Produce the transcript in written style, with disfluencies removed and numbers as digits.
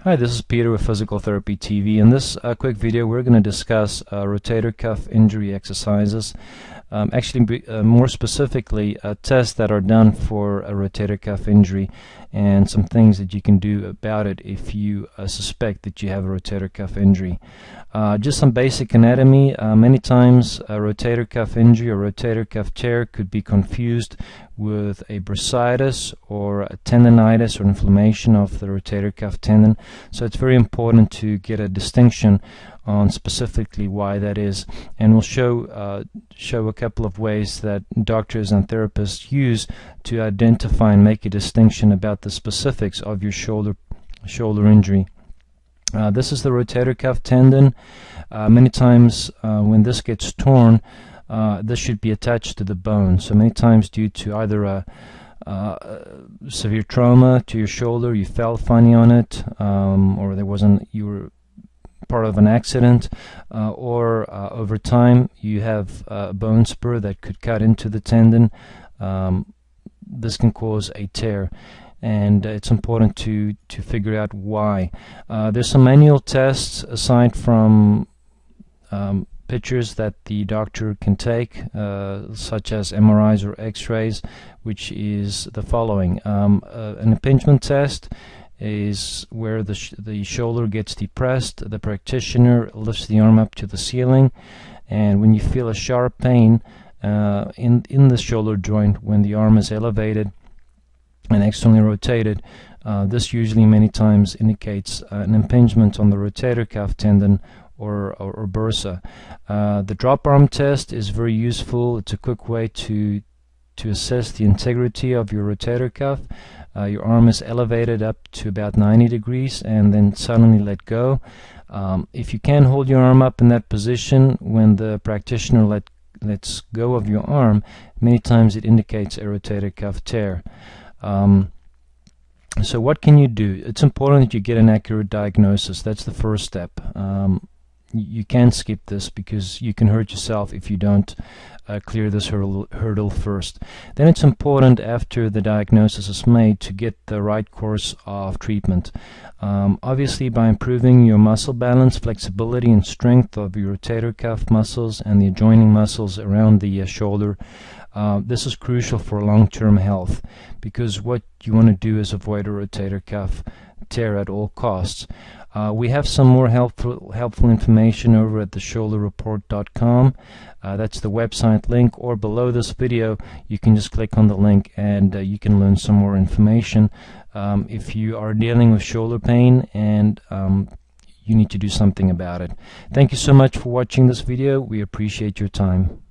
Hi, this is Peter with Physical Therapy TV. In this quick video, we're going to discuss rotator cuff injury exercises. More specifically, tests that are done for a rotator cuff injury and some things that you can do about it if you suspect that you have a rotator cuff injury. Just some basic anatomy. Many times a rotator cuff injury or rotator cuff tear could be confused with a bursitis or a tendonitis or inflammation of the rotator cuff tendon. So it's very important to get a distinction on specifically why that is, and we'll show a couple of ways that doctors and therapists use to identify and make a distinction about the specifics of your shoulder injury. This is the rotator cuff tendon. Many times when this gets torn, this should be attached to the bone. So many times due to either a severe trauma to your shoulder, you fell funny on it, or you were part of an accident, or over time you have a bone spur that could cut into the tendon. This can cause a tear, and it's important to figure out why. There's some manual tests aside from pictures that the doctor can take, such as MRIs or X-rays, which is the following. An impingement test is where the shoulder gets depressed, the practitioner lifts the arm up to the ceiling, and when you feel a sharp pain in the shoulder joint when the arm is elevated and externally rotated, this usually many times indicates an impingement on the rotator cuff tendon or bursa. The drop arm test is very useful. It's a quick way to assess the integrity of your rotator cuff. Your arm is elevated up to about 90 degrees and then suddenly let go. If you can hold your arm up in that position when the practitioner lets go of your arm, many times it indicates a rotator cuff tear. So what can you do? It's important that you get an accurate diagnosis. That's the first step. You can skip this because you can hurt yourself if you don't clear this hurdle first. Then it's important, after the diagnosis is made, to get the right course of treatment. Obviously, by improving your muscle balance, flexibility, and strength of your rotator cuff muscles and the adjoining muscles around the shoulder. This is crucial for long-term health, because what you want to do is avoid a rotator cuff tear at all costs. We have some more helpful information over at theshoulderreport.com. That's the website link, or below this video you can just click on the link and you can learn some more information if you are dealing with shoulder pain and you need to do something about it. Thank you so much for watching this video. We appreciate your time.